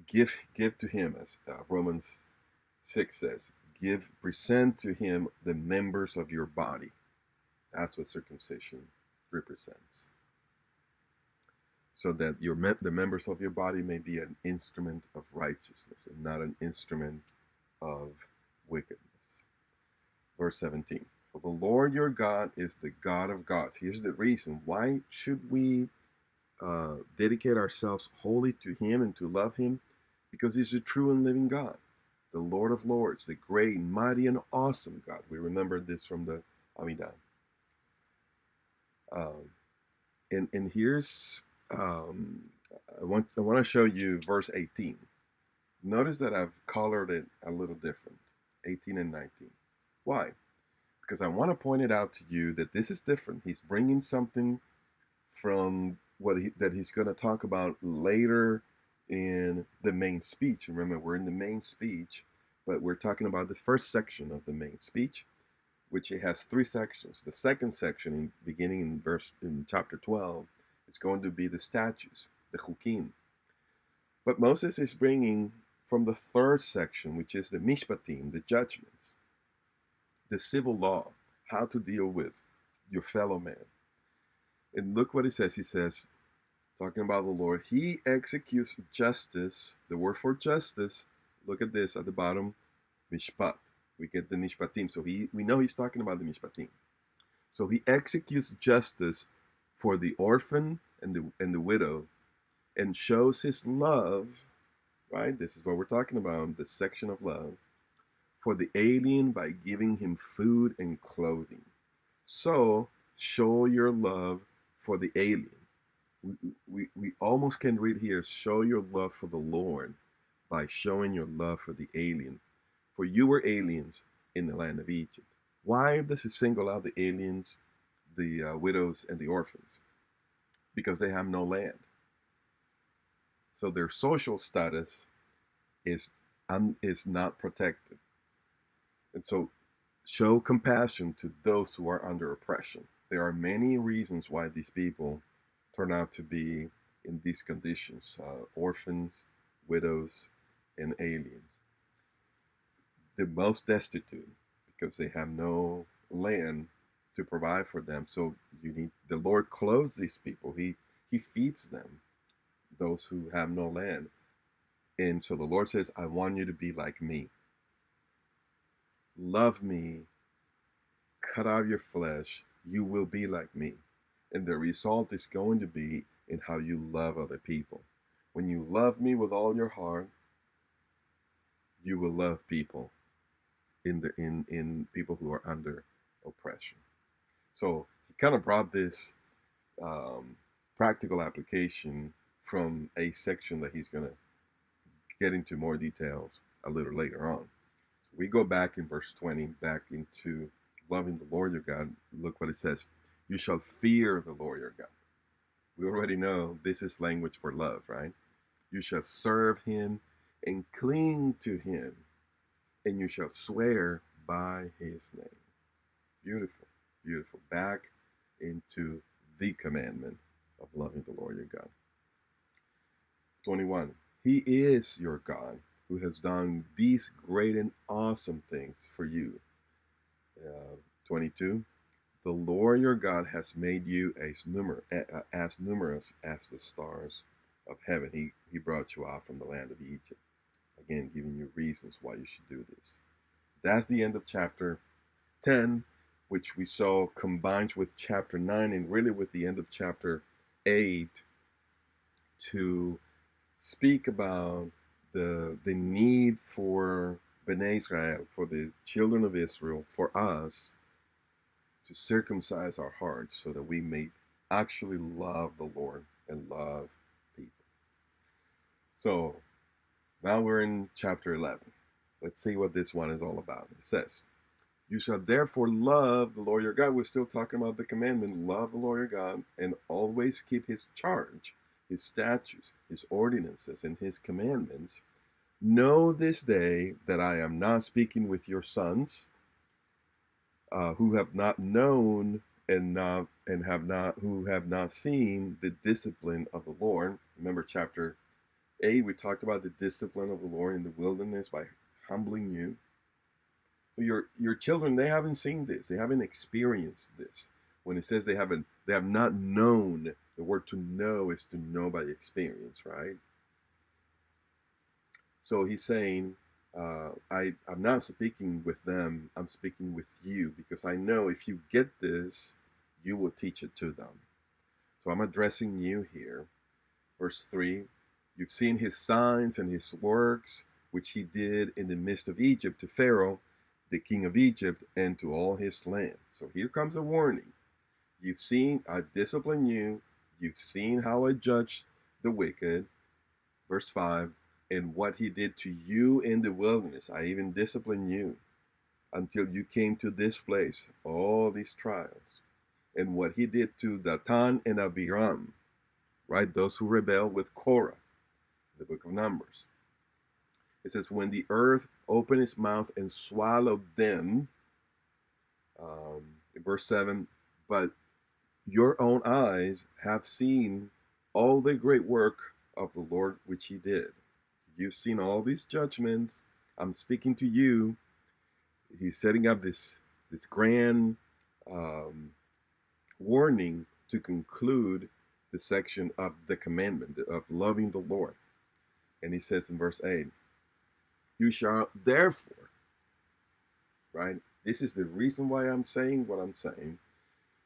A: give to Him, as Romans 6 says, present to Him the members of your body. That's what circumcision represents. So that the members of your body may be an instrument of righteousness and not an instrument of wickedness. Verse 17. For the Lord your God is the God of gods. Here's the reason. Why should we dedicate ourselves wholly to Him and to love Him? Because He's the true and living God, the Lord of lords, the great, mighty, and awesome God. We remember this from the Amidah. And here's I want to show you verse 18. Notice that I've colored it a little different, 18 and 19. Why? Because I want to point it out to you that this is different. He's bringing something from that he's going to talk about later in the main speech. Remember, we're in the main speech, but we're talking about the first section of the main speech, which it has three sections. The second section, beginning in chapter 12, is going to be the statutes, the chukim. But Moses is bringing from the third section, which is the mishpatim, the judgments, the civil law, how to deal with your fellow man. And look what he says. He says, talking about the Lord, He executes justice. The word for justice, look at this at the bottom, mishpat. We get the mishpatim. So we know He's talking about the mishpatim. So He executes justice for the orphan and the widow, and shows His love, right? This is what we're talking about, the section of love, for the alien by giving him food and clothing. So show your love for the alien. We almost can read here, show your love for the Lord by showing your love for the alien. For you were aliens in the land of Egypt. Why does it single out the aliens, the widows, and the orphans? Because they have no land. So their social status is not protected. And so show compassion to those who are under oppression. There are many reasons why these people turn out to be in these conditions, orphans, widows, and aliens. The most destitute, because they have no land to provide for them. So the Lord clothes these people. He feeds them, those who have no land. And so the Lord says, I want you to be like me. Love me, cut out your flesh, you will be like me. And the result is going to be in how you love other people. When you love me with all your heart, you will love people in people who are under oppression. So he kind of brought this practical application from a section that he's going to get into more details a little later on. So we go back in verse 20, back into loving the Lord your God. Look what it says. You shall fear the Lord your God. We already know this is language for love, right? You shall serve Him and cling to him, and you shall swear by his name. Beautiful, beautiful. Back into the commandment of loving the Lord your God. 21. He is your God who has done these great and awesome things for you. 22. The Lord your God has made you as numerous as the stars of heaven. He brought you out from the land of Egypt. Again, giving you reasons why you should do this. That's the end of chapter 10, which we saw combines with chapter 9 and really with the end of chapter 8 to speak about the need for Bnei Israel, for the children of Israel, for us to circumcise our hearts so that we may actually love the Lord and love people. So now we're in chapter 11. Let's see what this one is all about. It says, you shall therefore love the Lord your God. We're still talking about the commandment, love the Lord your God, and always keep his charge, his statutes, his ordinances, and his commandments. Know this day that I am not speaking with your sons, who have not known and who have not seen the discipline of the Lord. Remember chapter 8, we talked about the discipline of the Lord in the wilderness by humbling you. So your children, they haven't seen this. They haven't experienced this. When it says they have not known, the word to know is to know by experience, right? So he's saying, I'm not speaking with them, I'm speaking with you, because I know if you get this, you will teach it to them. So I'm addressing you here. Verse 3, you've seen his signs and his works, which he did in the midst of Egypt to Pharaoh, the king of Egypt, and to all his land. So here comes a warning. You've seen, I discipline you. You've seen how I judge the wicked. Verse 5, and what he did to you in the wilderness. I even disciplined you until you came to this place, all these trials. And what he did to Dathan and Abiram, right? Those who rebelled with Korah, the book of Numbers. It says, when the earth opened its mouth and swallowed them, in verse 7, but your own eyes have seen all the great work of the Lord which he did. You've seen all these judgments. I'm speaking to you. He's setting up this grand warning to conclude the section of the commandment of loving the Lord. And he says in verse 8, you shall therefore, right? This is the reason why I'm saying what I'm saying,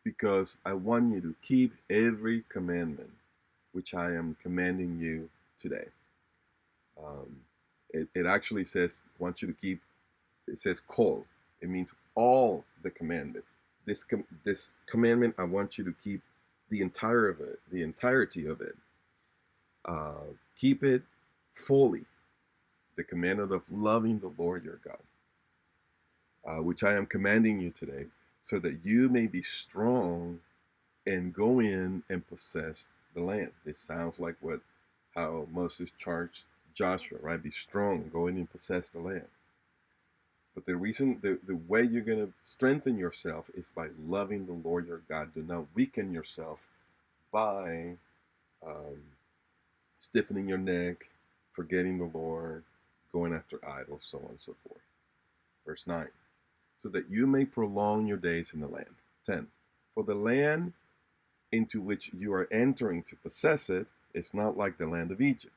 A: because I want you to keep every commandment which I am commanding you today. It actually says, I want you to keep, it says kol. It means all the commandment. This commandment, I want you to keep the entirety of it. Keep it fully. The commandment of loving the Lord your God, which I am commanding you today, so that you may be strong and go in and possess the land. This sounds like how Moses charged Joshua, right? Be strong, go in and possess the land. But the reason, the way you're going to strengthen yourself is by loving the Lord your God. Do not weaken yourself by stiffening your neck, forgetting the Lord, going after idols, so on and so forth. Verse 9, so that you may prolong your days in the land. 10, for the land into which you are entering to possess it is not like the land of Egypt,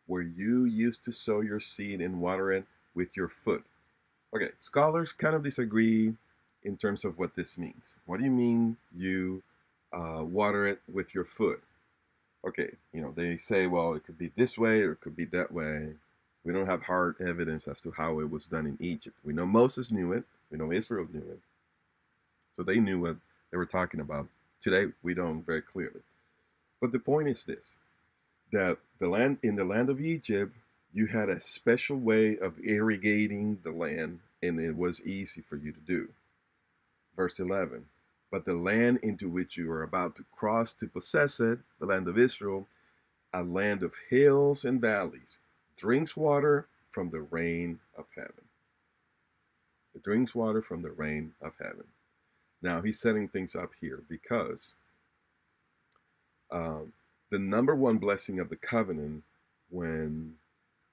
A: where you used to sow your seed and water it with your foot. Okay, scholars kind of disagree in terms of what this means. What do you mean you water it with your foot? Okay, they say, well, it could be this way or it could be that way. We don't have hard evidence as to how it was done in Egypt. We know Moses knew it. We know Israel knew it. So they knew what they were talking about. Today, we don't very clearly. But the point is this, that in the land of Egypt, you had a special way of irrigating the land, and it was easy for you to do. Verse 11, but the land into which you are about to cross to possess it, the land of Israel, a land of hills and valleys, drinks water from the rain of heaven. It drinks water from the rain of heaven. Now he's setting things up here because um, the number one blessing of the covenant when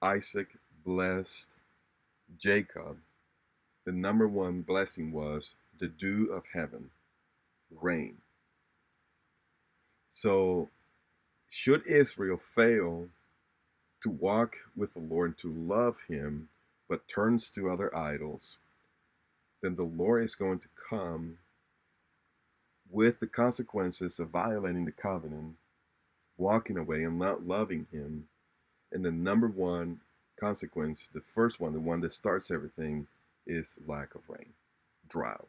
A: Isaac blessed Jacob, the number one blessing was the dew of heaven, rain. So, should Israel fail to walk with the Lord, to love Him, but turns to other idols, then the Lord is going to come with the consequences of violating the covenant, walking away and not loving Him. And the number one consequence, the first one, the one that starts everything, is lack of rain, drought.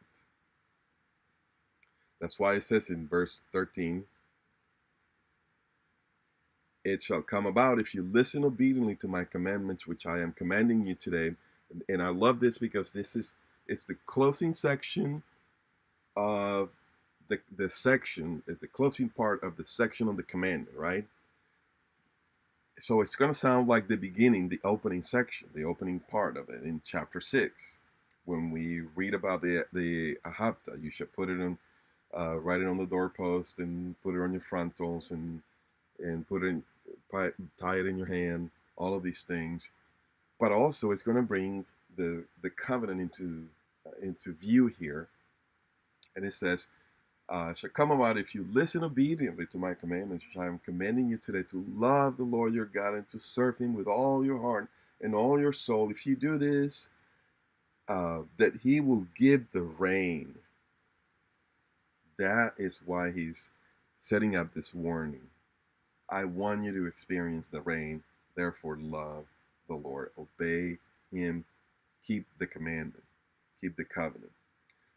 A: That's why it says in verse 13, it shall come about if you listen obediently to my commandments, which I am commanding you today. And I love this because it's the closing section of the section, the closing part of the section on the commandment, right? So it's going to sound like the beginning, the opening section, the opening part of it in chapter 6. When we read about the ahavta, you should put it on, write it on the doorpost and put it on your frontals and put it, tie it in your hand, all of these things. But also, it's going to bring the covenant into view here, and it says, "Shall come about if you listen obediently to my commandments, which I am commanding you today, to love the Lord your God and to serve Him with all your heart and all your soul. If you do this, that He will give the rain." That is why He's setting up this warning. I want you to experience the rain, therefore love the Lord, obey Him, keep the commandment, keep the covenant.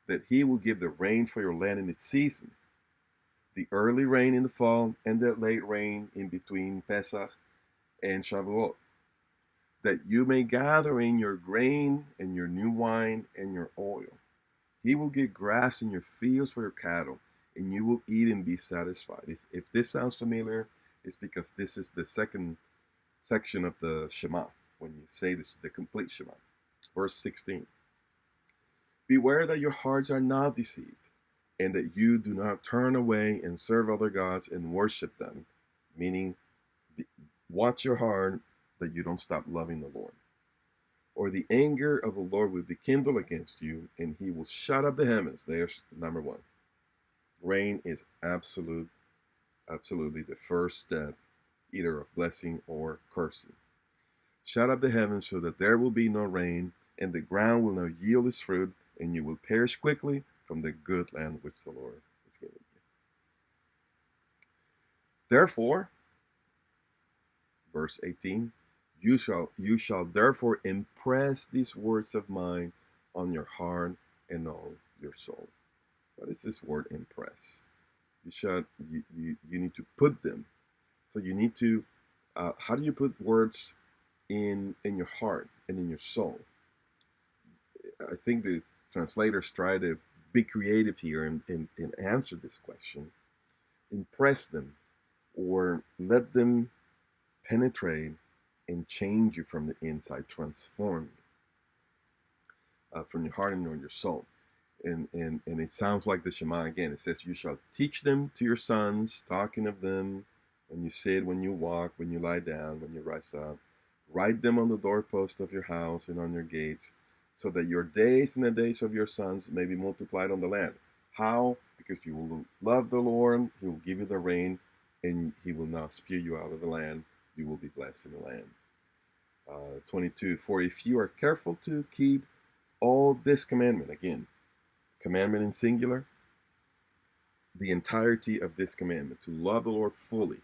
A: That He will give the rain for your land in its season, the early rain in the fall and the late rain in between Pesach and Shavuot, that you may gather in your grain and your new wine and your oil. He will give grass in your fields for your cattle, and you will eat and be satisfied. If this sounds familiar, it's because this is the second section of the Shema, when you say this, the complete Shema. Verse 16. Beware that your hearts are not deceived, and that you do not turn away and serve other gods and worship them. Meaning, watch your heart that you don't stop loving the Lord. Or the anger of the Lord will be kindled against you, and He will shut up the heavens. There's number one. Rain is absolutely the first step, either of blessing or cursing. Shut up the heavens so that there will be no rain, and the ground will not yield its fruit, and you will perish quickly from the good land which the Lord is giving you. Therefore, verse 18, you shall therefore impress these words of mine on your heart and on your soul. What is this word impress? You need to put them. So you need to, how do you put words in your heart and in your soul? I think the translators try to be creative here and answer this question. Impress them, or let them penetrate and change you from the inside, transform you from your heart and on your soul. And it sounds like the Shema again. It says, you shall teach them to your sons, talking of them when you sit, when you walk, when you lie down, when you rise up. Write them on the doorpost of your house and on your gates, so that your days and the days of your sons may be multiplied on the land. How? Because you will love the Lord, He will give you the rain, and He will not spew you out of the land. You will be blessed in the land. 22, for if you are careful to keep all this commandment, again, commandment in singular, the entirety of this commandment, to love the Lord fully.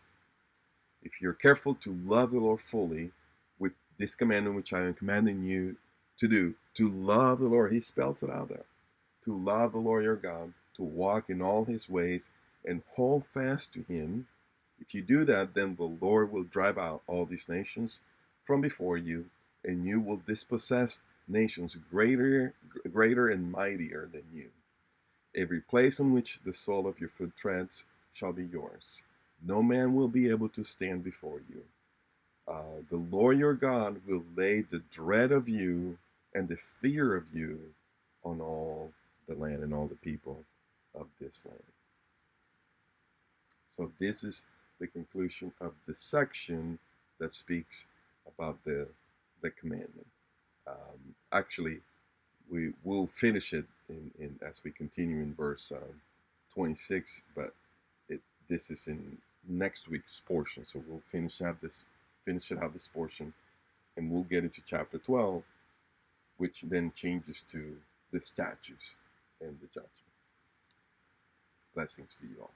A: If you're careful to love the Lord fully with this commandment which I am commanding you to do, to love the Lord, He spells it out there, to love the Lord your God, to walk in all His ways and hold fast to Him. If you do that, then the Lord will drive out all these nations from before you, and you will dispossess nations greater and mightier than you. Every place on which the sole of your foot treads shall be yours. No man will be able to stand before you. The Lord your God will lay the dread of you and the fear of you on all the land and all the people of this land. So this is the conclusion of the section that speaks about the commandment. Actually, we will finish it in as we continue in verse 26, but this is in next week's portion. So we'll finish it out this portion, and we'll get into chapter 12, which then changes to the statutes and the judgments. Blessings to you all.